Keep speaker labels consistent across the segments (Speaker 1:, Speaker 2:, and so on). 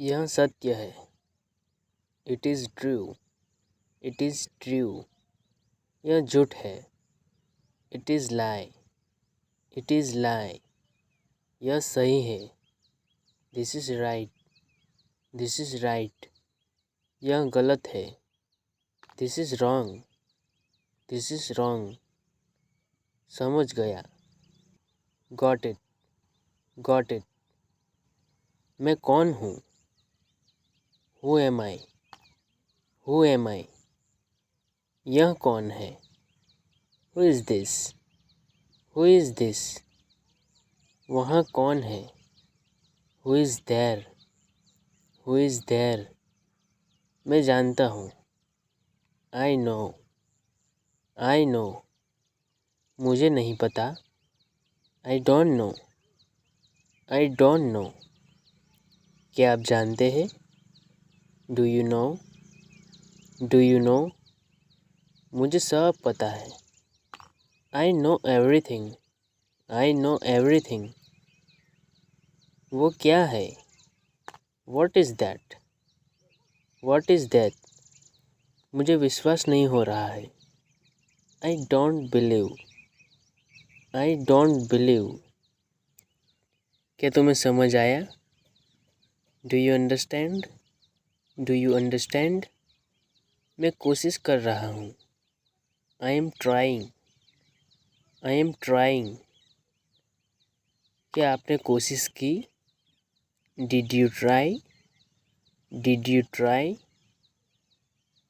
Speaker 1: यह सत्य है। It is true. It is true. यह झूठ है। It is lie. It is lie. यह सही है। This is right. This is right. यह गलत है। This is wrong. This is wrong. समझ गया। Got it. Got it. मैं कौन हूँ? Who am I? Who am I? यह कौन है? Who is this? Who is this? वहाँ कौन है? Who is there? Who is there? मैं जानता हूँ। I know. I know. मुझे नहीं पता। I don't know. I don't know. क्या आप जानते हैं? Do you know? Do you know? मुझे सब पता है। I know everything. I know everything. वो क्या है? What is that? What is that? मुझे विश्वास नहीं हो रहा है। I don't believe. I don't believe. क्या तुम्हें समझ आया? Do you understand? Do you understand? मैं कोशिश कर रहा हूँ। I am trying. I am trying. क्या आपने कोशिश की? Did you try? Did you try?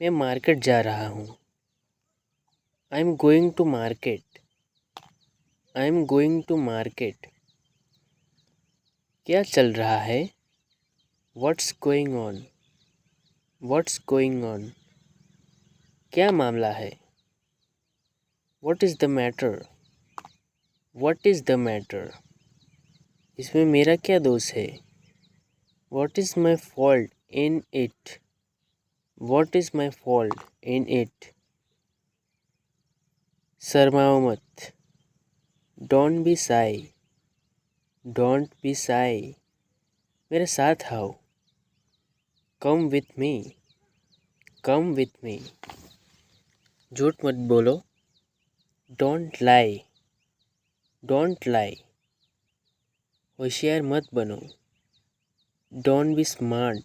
Speaker 1: मैं मार्केट जा रहा हूँ। I am going to market. I am going to market. क्या चल रहा है? What's going on? What's going on? क्या मामला है? What is the matter? What is the matter? इसमें मेरा क्या दोष है? What is my fault in it? What is my fault in it? शर्माओ मत। Don't be shy. Don't be shy. मेरे साथ आओ। Come with me. Come with me. झूठ मत बोलो। Don't lie. Don't lie. होशियार मत बनो। Don't be smart.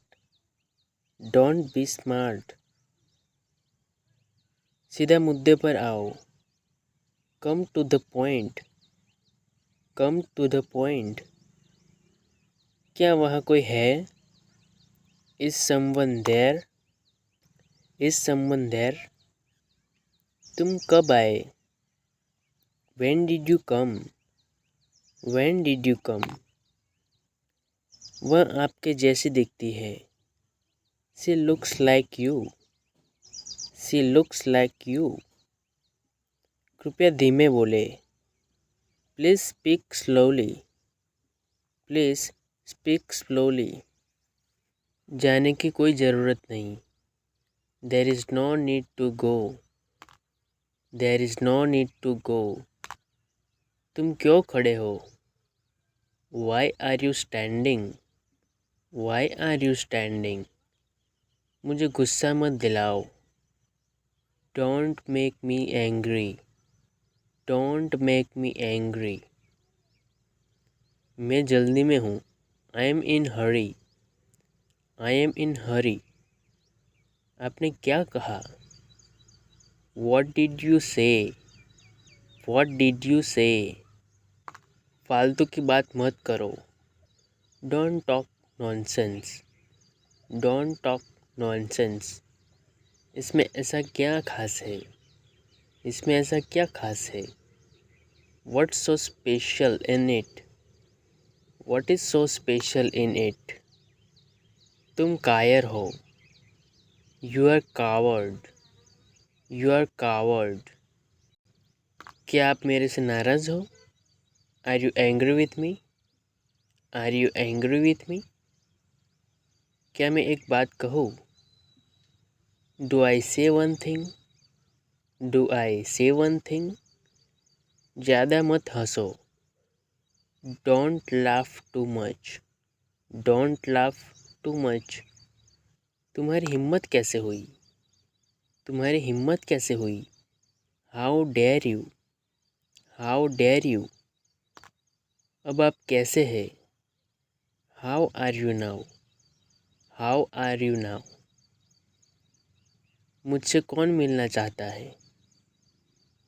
Speaker 1: Don't be smart. सीधा मुद्दे पर आओ। Come to the point. Come to the point. क्या वहाँ कोई है? Is someone there? Is someone there? तुम कब आए? When did you come? When did you come? वह आपके जैसी दिखती है। She looks like you. She looks like you. कृपया धीमे बोले। Please speak slowly. Please speak slowly. जाने की कोई ज़रूरत नहीं। There is no need to go. There is no need to go. तुम क्यों खड़े हो? Why are you standing? Why are you standing? मुझे गुस्सा मत दिलाओ। Don't make me angry. Don't make me angry. मैं जल्दी में हूँ। I am in hurry. I am in हरी। आपने क्या कहा? वॉट डिड यू से? वॉट डिड यू से? फालतू की बात मत करो। Don't talk nonsense. Don't talk nonsense. इसमें ऐसा क्या खास है? इसमें ऐसा क्या खास है? What's so special in it? What is so special in it? तुम कायर हो। You are coward. You are coward. क्या आप मेरे से नाराज़ हो? Are you angry with me? Are you angry with me? क्या मैं एक बात कहूँ? डू आई से वन थिंग? डू आई से वन थिंग? ज़्यादा मत हंसो। Don't laugh too much. Don't laugh too much. तुम्हारी हिम्मत कैसे हुई? तुम्हारी हिम्मत कैसे हुई? How dare you? How dare you? अब आप कैसे हैं? How are you now? How are you now? मुझसे कौन मिलना चाहता है?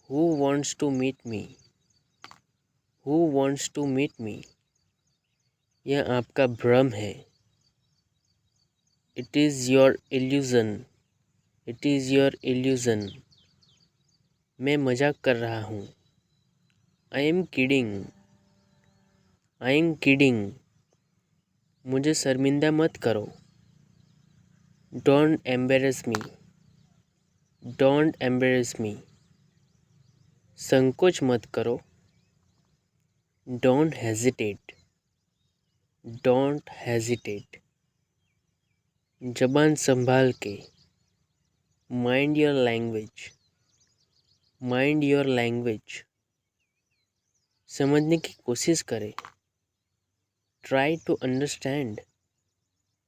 Speaker 1: Who wants to meet me? Who wants to meet me? यह आपका भ्रम है। It is your illusion. It is your illusion. मैं मजाक कर रहा हूँ। I am kidding. I am kidding. मुझे शर्मिंदा मत करो। Don't embarrass me. Don't embarrass me. संकोच मत करो। Don't hesitate. Don't hesitate. जबान संभाल के। Mind your language. Mind your language. समझने की कोशिश करें। Try to understand.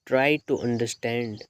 Speaker 1: Try to understand.